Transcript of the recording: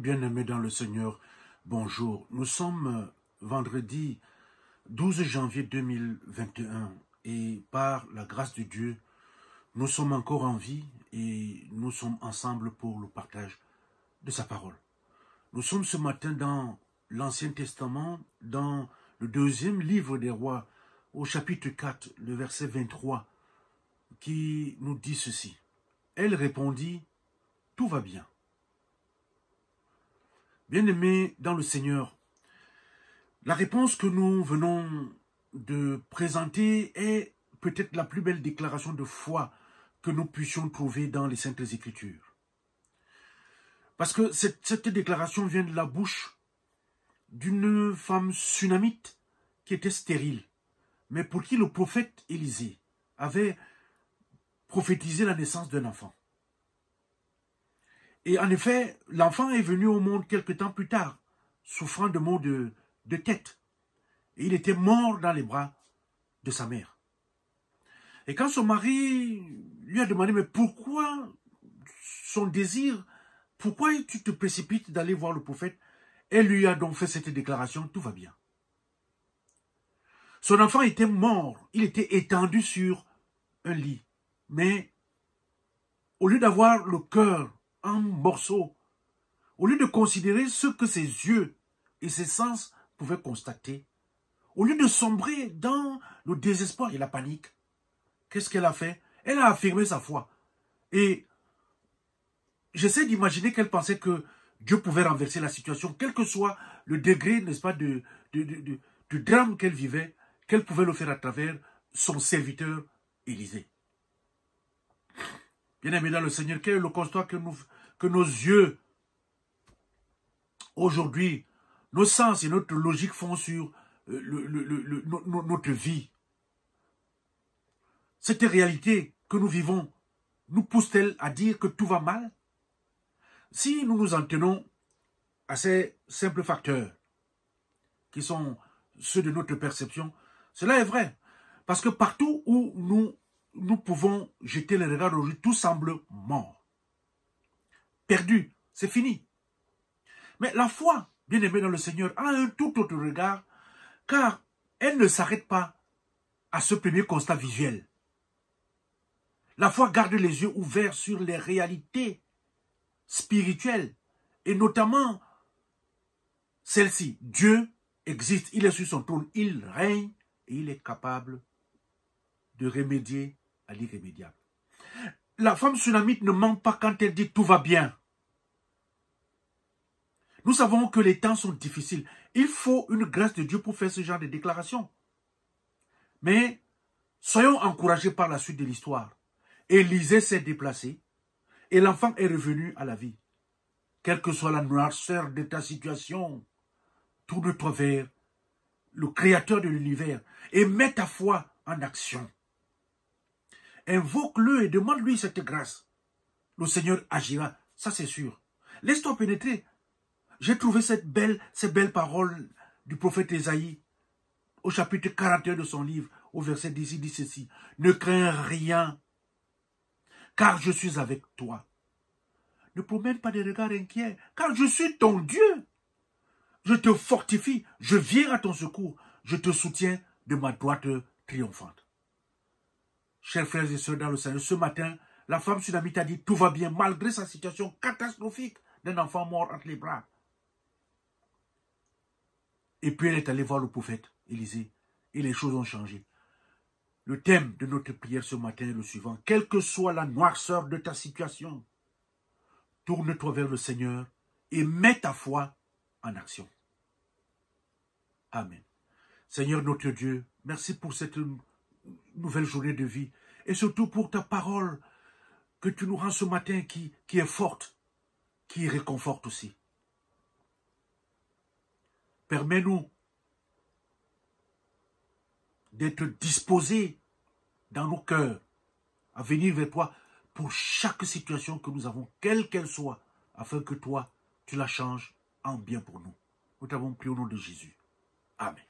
Bien-aimés dans le Seigneur, bonjour. Nous sommes vendredi 12 janvier 2021 et par la grâce de Dieu, nous sommes encore en vie et nous sommes ensemble pour le partage de sa parole. Nous sommes ce matin dans l'Ancien Testament, dans le deuxième livre des rois, au chapitre 4, le verset 23, qui nous dit ceci. Elle répondit, « Tout va bien. » Bien-aimés dans le Seigneur, la réponse que nous venons de présenter est peut-être la plus belle déclaration de foi que nous puissions trouver dans les Saintes Écritures. Parce que cette déclaration vient de la bouche d'une femme sunamite qui était stérile, mais pour qui le prophète Élisée avait prophétisé la naissance d'un enfant. Et en effet, l'enfant est venu au monde quelque temps plus tard, souffrant de maux de tête. Et il était mort dans les bras de sa mère. Et quand son mari lui a demandé, mais pourquoi son désir, pourquoi tu te précipites d'aller voir le prophète? Elle lui a donc fait cette déclaration, tout va bien. Son enfant était mort, il était étendu sur un lit. Mais au lieu d'avoir le cœur en morceaux, au lieu de considérer ce que ses yeux et ses sens pouvaient constater, au lieu de sombrer dans le désespoir et la panique, qu'est-ce qu'elle a fait? Elle a affirmé sa foi. Et j'essaie d'imaginer qu'elle pensait que Dieu pouvait renverser la situation, quel que soit le degré, n'est-ce pas, de drame qu'elle vivait, qu'elle pouvait le faire à travers son serviteur Élisée. Bien-aimés dans le Seigneur, quel est le constat que nos yeux, aujourd'hui, nos sens et notre logique font sur notre vie? Cette réalité que nous vivons nous pousse-t-elle à dire que tout va mal? Si nous nous en tenons à ces simples facteurs, qui sont ceux de notre perception, cela est vrai. Parce que partout où nous pouvons jeter le regard aujourd'hui, tout semble mort. Perdu, c'est fini. Mais la foi, bien-aimée dans le Seigneur, a un tout autre regard, car elle ne s'arrête pas à ce premier constat visuel. La foi garde les yeux ouverts sur les réalités spirituelles, et notamment celle-ci. Dieu existe, il est sur son trône, il règne, et il est capable de remédier à l'irrémédiable. La femme sunamite ne ment pas quand elle dit tout va bien. Nous savons que les temps sont difficiles. Il faut une grâce de Dieu pour faire ce genre de déclaration. Mais soyons encouragés par la suite de l'histoire. Élisée s'est déplacé et l'enfant est revenu à la vie. Quelle que soit la noirceur de ta situation, tourne-toi vers le Créateur de l'univers et mets ta foi en action. Invoque-le et demande-lui cette grâce. Le Seigneur agira, ça c'est sûr. Laisse-toi pénétrer. J'ai trouvé ces belles paroles du prophète Ésaïe au chapitre 41 de son livre, au verset 10, il dit ceci. Ne crains rien, car je suis avec toi. Ne promène pas des regards inquiets, car je suis ton Dieu. Je te fortifie, je viens à ton secours, je te soutiens de ma droite triomphante. Chers frères et sœurs dans le Seigneur, ce matin, la femme sunamite a dit tout va bien, malgré sa situation catastrophique d'un enfant mort entre les bras. Et puis elle est allée voir le prophète Élisée, et les choses ont changé. Le thème de notre prière ce matin est le suivant. Quelle que soit la noirceur de ta situation, tourne-toi vers le Seigneur et mets ta foi en action. Amen. Seigneur notre Dieu, merci pour cette nouvelle journée de vie et surtout pour ta parole que tu nous rends ce matin qui est forte, qui réconforte aussi. Permets-nous d'être disposés dans nos cœurs à venir vers toi pour chaque situation que nous avons, quelle qu'elle soit, afin que toi, tu la changes en bien pour nous. Nous t'avons prié au nom de Jésus. Amen.